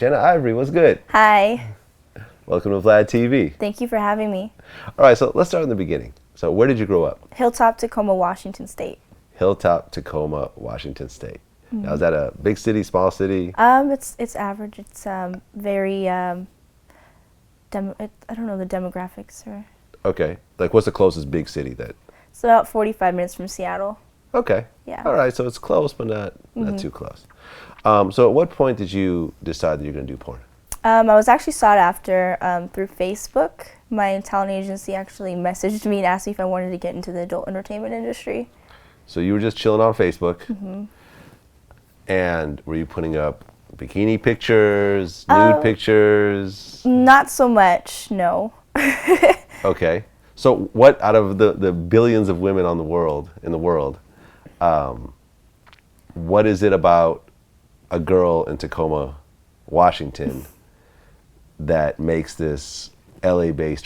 Jenna Ivory, what's good? Hi. Welcome to Vlad TV. Thank you for having me. All right, so let's start in the beginning. So where did you grow up? Hilltop, Tacoma, Washington State. Hilltop, Tacoma, Washington State. Now, is that a big city, small city? It's average. It's very I don't know the demographics or. Okay. Like, what's the closest big city that? It's about 45 minutes from Seattle. Okay. Yeah. All right, so it's close, but not too close. So at what point did you decide that you're going to do porn? I was actually sought after through Facebook. My talent agency actually messaged me and asked me if I wanted to get into the adult entertainment industry. So you were just chilling on Facebook, and were you putting up bikini pictures, nude pictures? Not so much, no. Okay. So what, out of the billions of women in the world, what is it about a girl in Tacoma, Washington, that makes this LA-based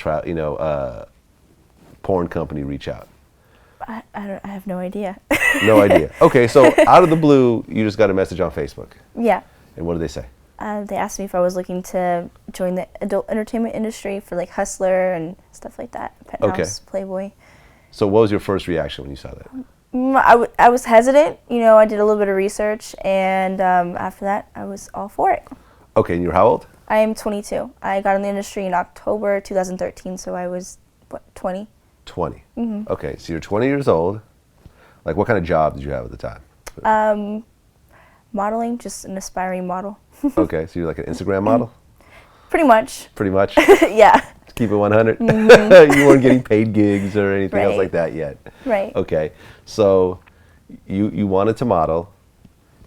porn company reach out? I have no idea. No idea. Okay, so out of the blue, you just got a message on Facebook. Yeah. And what did they say? They asked me if I was looking to join the adult entertainment industry for like Hustler and stuff like that, Penthouse, Playboy. So what was your first reaction when you saw that? I was hesitant. I did a little bit of research, and after that, I was all for it. Okay, and you're how old? I am 22. I got in the industry in October 2013, so I was, 20? 20. Okay, so you're 20 years old. Like, what kind of job did you have at the time? Modeling, just an aspiring model. Okay, so you're like an Instagram model? Pretty much. Pretty much? Yeah. To keep it 100? You weren't getting paid gigs or anything else like that yet? Right. Okay, so you wanted to model,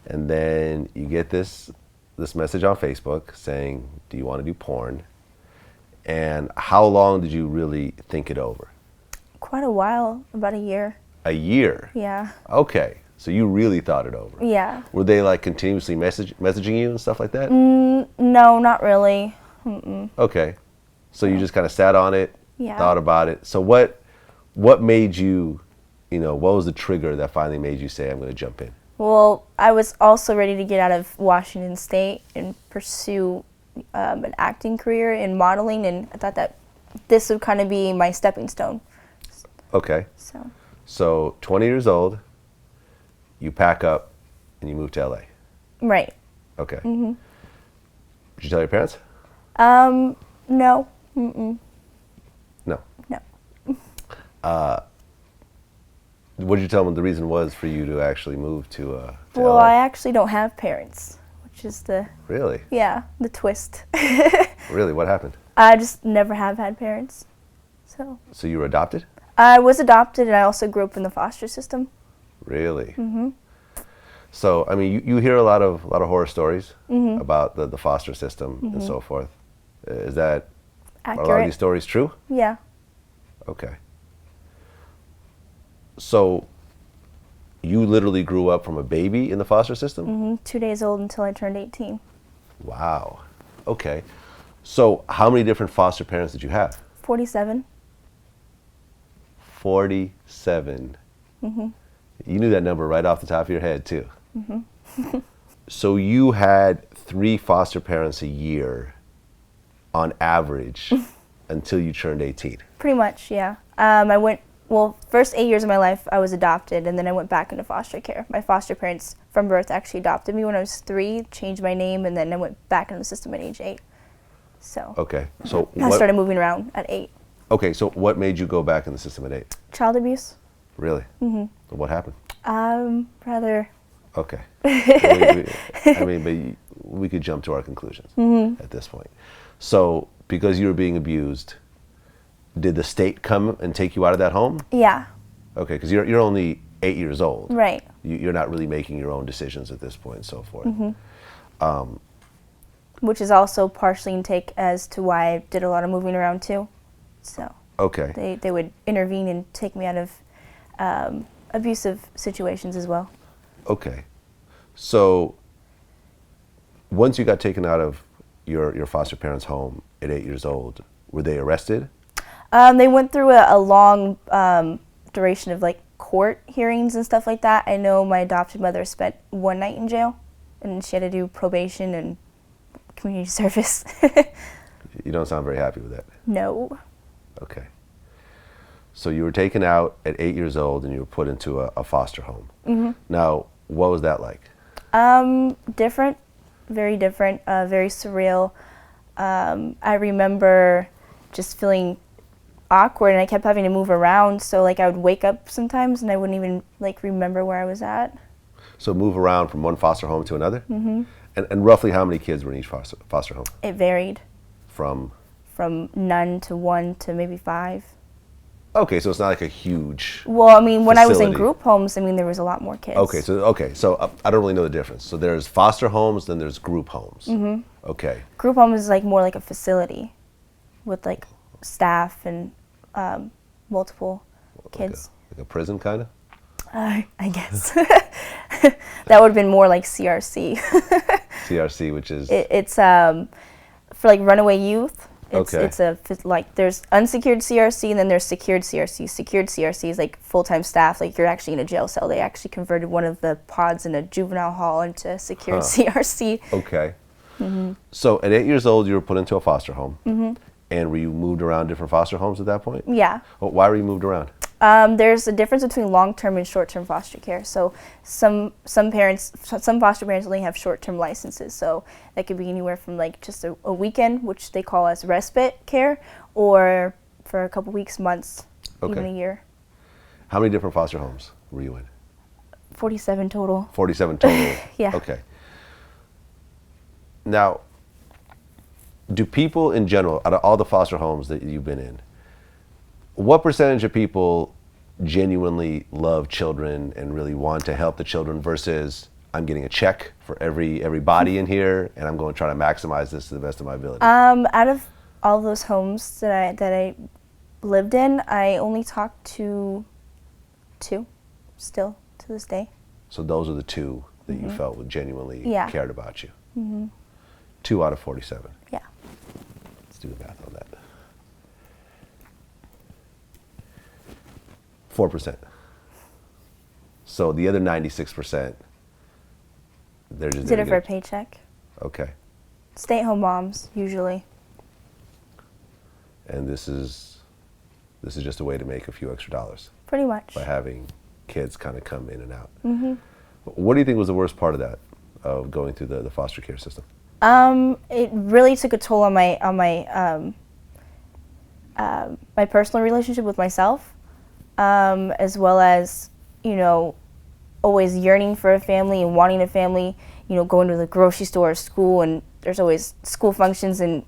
and then you get this message on Facebook saying, do you want to do porn? And how long did you really think it over? Quite a while, about a year. A year? Yeah. Okay, so you really thought it over. Yeah. Were they like continuously messaging you and stuff like that? No, not really. Okay, so you just kind of sat on it, Yeah. thought about it. So what made you, what was the trigger that finally made you say, I'm going to jump in? Well, I was also ready to get out of Washington State and pursue an acting career in modeling, and I thought that this would kind of be my stepping stone. Okay. So 20 years old, you pack up and you move to LA. Right. Okay. Did you tell your parents? No. No. No. What did you tell them the reason was for you to actually move to Well, LA? I actually don't have parents, which is the Really? the twist. Really? What happened? I just never have had parents. So you were adopted? I was adopted, and I also grew up in the foster system. Really? So, I mean, you hear a lot of horror stories about the foster system and so forth. Is that Accurate. a lot of these stories true? Yeah. Okay. So, you literally grew up from a baby in the foster system? 2 days old until I turned 18. Wow. Okay. So, how many different foster parents did you have? 47. 47. You knew that number right off the top of your head, too. So you had 3 foster parents a year on average until you turned 18. Pretty much, yeah. First 8 years of my life, I was adopted, and then I went back into foster care. My foster parents from birth actually adopted me when I was 3, changed my name, and then I went back into the system at age 8. So Okay. So I started moving around at 8. Okay, so what made you go back in the system at 8? Child abuse. Really? What happened? Rather. Okay. I mean, but we could jump to our conclusions at this point. So, because you were being abused, did the state come and take you out of that home? Yeah. Okay, because you're only 8 years old. Right. You're not really making your own decisions at this point and so forth. Which is also partially in take as to why I did a lot of moving around too. So. Okay. They would intervene and take me out of abusive situations as well. Okay. So, once you got taken out of your foster parents' home at 8 years old, were they arrested? They went through a long duration of like court hearings and stuff like that. I know my adopted mother spent one night in jail, and she had to do probation and community service. You don't sound very happy with that. No. Okay. So you were taken out at 8 years old and you were put into a foster home. Mm-hmm. Now, what was that like? Different, very different, very surreal. I remember just feeling awkward, and I kept having to move around, so like I would wake up sometimes and I wouldn't even like remember where I was at. So move around from one foster home to another? Mm-hmm. And roughly how many kids were in each foster home? It varied. From none to 1 to maybe 5. Okay, so it's not like a huge Well, I mean, when I was in facility. group homes, I mean, there was a lot more kids. So I don't really know the difference. So there's foster homes, then there's group homes. Mm-hmm. Okay. Group home is like more like a facility with like staff and multiple kids. Like a prison kind of? I guess. That would have been more like CRC. CRC, which is? It's for like runaway youth. Okay. It's like there's unsecured CRC and then there's secured CRC. Secured CRC is like full-time staff, like you're actually in a jail cell. They actually converted one of the pods in a juvenile hall into secured CRC. Okay. Mm-hmm. So at 8 years old, you were put into a foster home. Mm-hmm. And were you moved around different foster homes at that point? Yeah. Well, why were you moved around? There's a difference between long-term and short-term foster care. So some foster parents only have short-term licenses. So that could be anywhere from like just a weekend, which they call as respite care, or for a couple weeks, months, even a year. How many different foster homes were you in? 47 total. 47 total? Yeah. Okay. Now, do people in general, out of all the foster homes that you've been in, what percentage of people genuinely love children and really want to help the children versus I'm getting a check for every body in here and I'm going to try to maximize this to the best of my ability? Out of all those homes that I lived in, I only talked to 2 still to this day. So those are the 2 that you felt genuinely cared about you. Mm-hmm. 2 out of 47. Yeah. Let's do the math on that. 4%. So the other 96%, they're just Did it for a paycheck. Okay. Stay-at-home moms, usually. And this is just a way to make a few extra dollars Pretty much. by having kids kind of come in and out. Mm-hmm. What do you think was the worst part of that, of going through the foster care system? It really took a toll on my personal relationship with myself, as well as, always yearning for a family and wanting a family, going to the grocery store or school, and there's always school functions, and,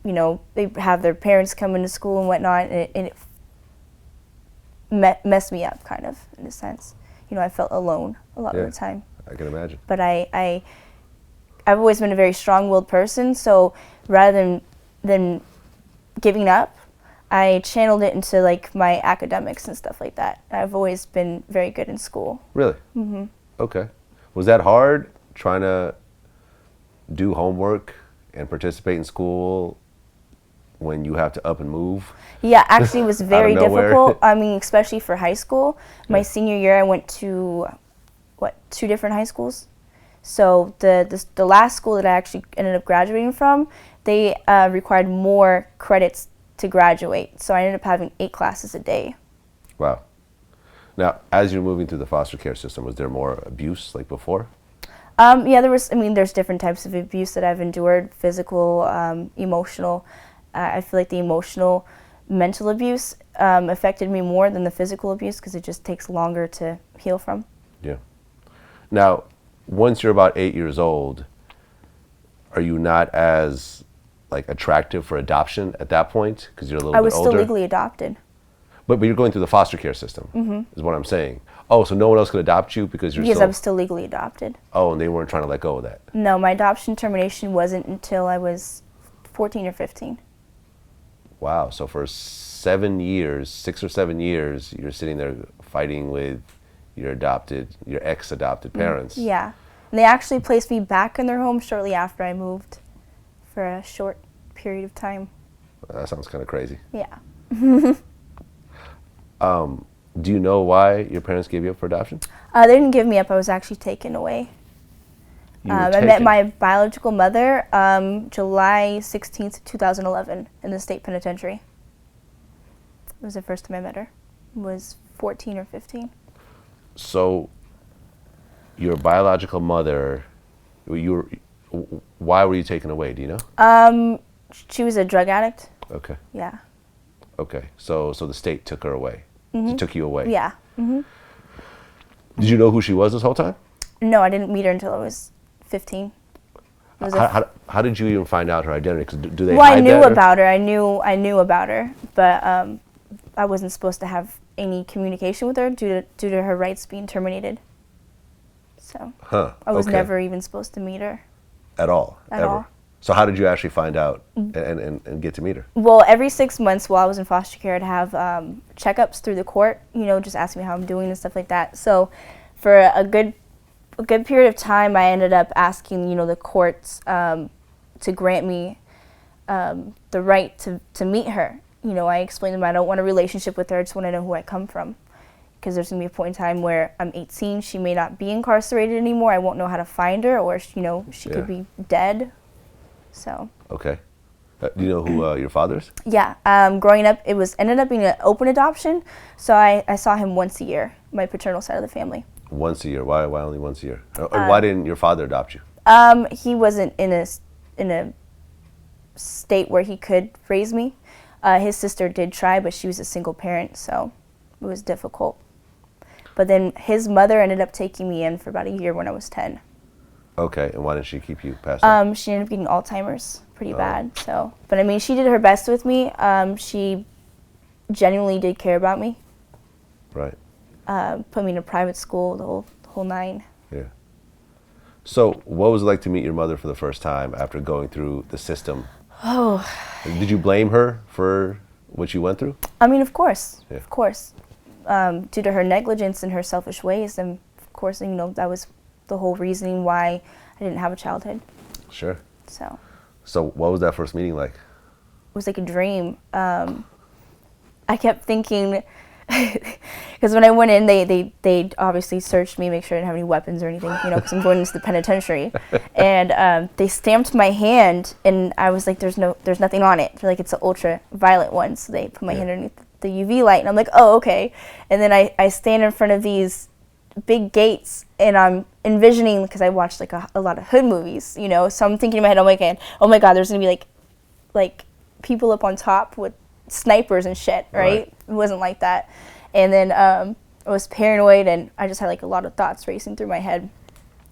they have their parents come into school and whatnot, and it messed me up, kind of, in a sense. I felt alone a lot of the time. I can imagine. But I've always been a very strong-willed person, so rather than giving up, I channeled it into like my academics and stuff like that. I've always been very good in school. Really? Mm-hmm. Okay. Was that hard, trying to do homework and participate in school when you have to up and move? Yeah, actually it was very nowhere. difficult. I mean, especially for high school. My senior year I went to, 2 different high schools? So the last school that I actually ended up graduating from, they required more credits to graduate. So I ended up having 8 classes a day. Wow. Now, as you're moving through the foster care system, was there more abuse like before? Yeah, there's different types of abuse that I've endured, physical, emotional. I feel like the emotional, mental abuse affected me more than the physical abuse because it just takes longer to heal from. Yeah. Now, once you're about 8 years old, are you not as attractive for adoption at that point because you're a little bit older? I was still legally adopted. But you're going through the foster care system, is what I'm saying. Oh, so no one else could adopt you because I was still legally adopted. Oh, and they weren't trying to let go of that. No, my adoption termination wasn't until I was 14 or 15. Wow. So for 7 years, 6 or 7 years, you're sitting there fighting with your ex-adopted parents. Yeah. And they actually placed me back in their home shortly after I moved for a short period of time. That sounds kind of crazy. Yeah. Do you know why your parents gave you up for adoption? They didn't give me up. I was actually taken away. You were I met taken. my biological mother July 16th, 2011 in the state penitentiary. It was the first time I met her. I was 14 or 15. So, your biological mother, why were you taken away? Do you know? She was a drug addict. Okay. Yeah. Okay. So the state took her away. She took you away. Yeah. Did you know who she was this whole time? No, I didn't meet her until I was 15. It was How did you even find out her identity? 'Cause do they well, hide I knew that, or- about her. I knew about her, but I wasn't supposed to have any communication with her due to her rights being terminated. So Huh. I was okay. never even supposed to meet her. At all. At ever. all. So how did you actually find out and get to meet her? Well, every 6 months while I was in foster care, I'd have checkups through the court, just asking me how I'm doing and stuff like that. So for a good period of time, I ended up asking, the courts to grant me the right to meet her. I explained to them I don't want a relationship with her. I just want to know who I come from. Because there's going to be a point in time where I'm 18, she may not be incarcerated anymore. I won't know how to find her, or, she could be dead. So. Okay. Do you know who your father is? Yeah. Growing up, ended up being an open adoption. So I saw him once a year, my paternal side of the family. Once a year. Why only once a year? And why didn't your father adopt you? He wasn't in a state where he could raise me. His sister did try, but she was a single parent, so it was difficult. But then his mother ended up taking me in for about a year when I was 10. Okay, and why didn't she keep you past that? She ended up getting Alzheimer's pretty bad. So, but I mean, she did her best with me. She genuinely did care about me. Right. Put me in a private school, the whole nine. Yeah. So, what was it like to meet your mother for the first time after going through the system? Oh. Did you blame her for what you went through? I mean, of course. Yeah. Of course. Due to her negligence and her selfish ways, and of course, that was the whole reasoning why I didn't have a childhood. Sure. So what was that first meeting like? It was like a dream. I kept thinking, because when I went in, they obviously searched me, make sure I didn't have any weapons or anything, because I'm going into the penitentiary. And they stamped my hand, and I was like, there's nothing on it. They're like, it's an ultraviolet one. So they put my hand underneath the UV light, and I'm like, oh, okay. And then I stand in front of these big gates, and I'm envisioning, because I watched like a lot of hood movies, so I'm thinking in my head, oh my god, there's gonna be like people up on top with snipers and shit, right? It wasn't like that. And then I was paranoid, and I just had like a lot of thoughts racing through my head,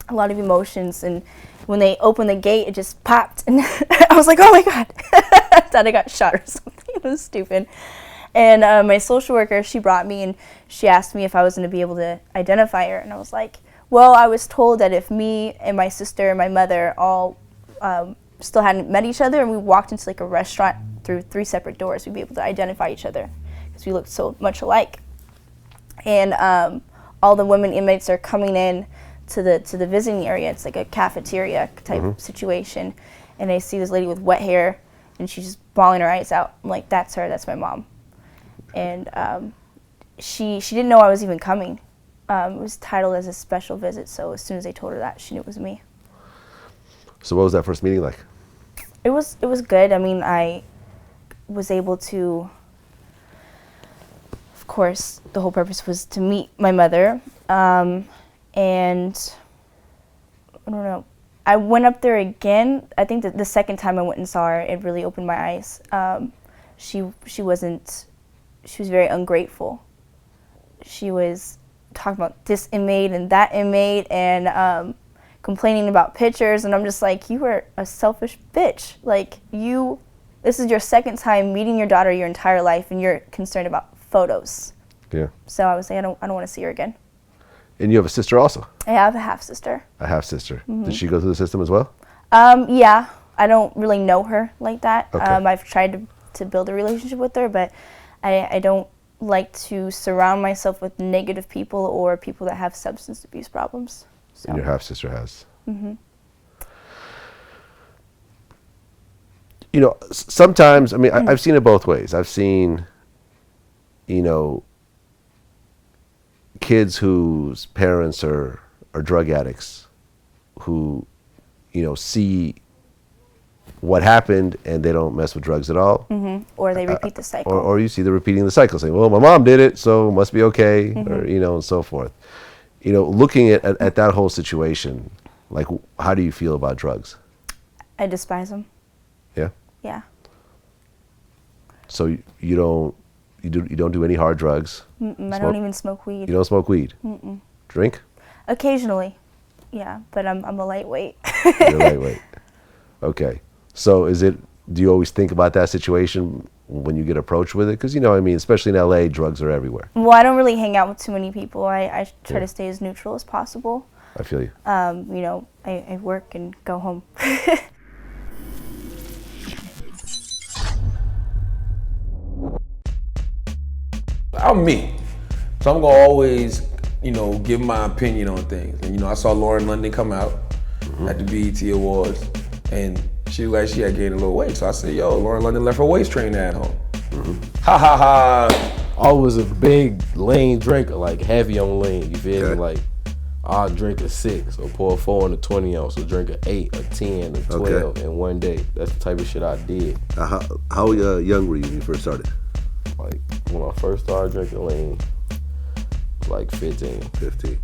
a lot of emotions. And when they opened the gate, it just popped, and I was like, oh my god. I thought I got shot or something. It was stupid. And my social worker, she brought me, and she asked me if I was going to be able to identify her. And I was like, well, I was told that if me and my sister and my mother all still hadn't met each other, and we walked into like a restaurant through 3 separate doors, we'd be able to identify each other because we looked so much alike. And all the women inmates are coming in to the visiting area. It's like a cafeteria type situation. And I see this lady with wet hair, and she's just bawling her eyes out. I'm like, that's her, that's my mom. And she didn't know I was even coming. It was titled as a special visit, so as soon as they told her that, she knew it was me. So what was that first meeting like? It was good. I mean, I was able to, of course, the whole purpose was to meet my mother. And I don't know. I went up there again. I think that the second time I went and saw her, it really opened my eyes. She was very ungrateful. She was talking about this inmate and that inmate, and complaining about pictures, and I'm just like, you are a selfish bitch. Like, this is your second time meeting your daughter your entire life, and you're concerned about photos. Yeah. So I was like, I don't want to see her again. And you have a sister also? I have a half-sister. A half-sister. Did she go through the system as well? Yeah. I don't really know her like that. Okay. I've tried to build a relationship with her, but I don't like to surround myself with negative people or people that have substance abuse problems. So. And your half-sister has. Sometimes, I mean, I've seen it both ways. I've seen, kids whose parents are drug addicts who see what happened and they don't mess with drugs at all. Or they repeat the cycle. Or you see them repeating the cycle, saying, well, my mom did it, so it must be okay, or, and so forth. Looking at that whole situation, like, how do you feel about drugs? I despise them. Yeah? Yeah. So you don't do any hard drugs? I don't even smoke weed. You don't smoke weed? Drink? Occasionally. Yeah, but I'm a lightweight. You're lightweight. Okay. So do you always think about that situation when you get approached with it? Because, especially in LA, drugs are everywhere. Well, I don't really hang out with too many people. I try to stay as neutral as possible. I feel you. I work and go home. I'm me. So I'm gonna always, give my opinion on things. And I saw Lauren London come out at the BET Awards, and she was like, she had gained a little weight. So I said, yo, Lauren London left her waist trainer at home. Ha ha ha. Always a big lean drinker, like heavy on lean. You feel me? Like, I'll drink a 6 or pour a 4 in a 20 ounce or drink a 8 or 10 or 12 in one day. That's the type of shit I did. How young were you when you first started? Like, when I first started drinking lean, like 15. 15.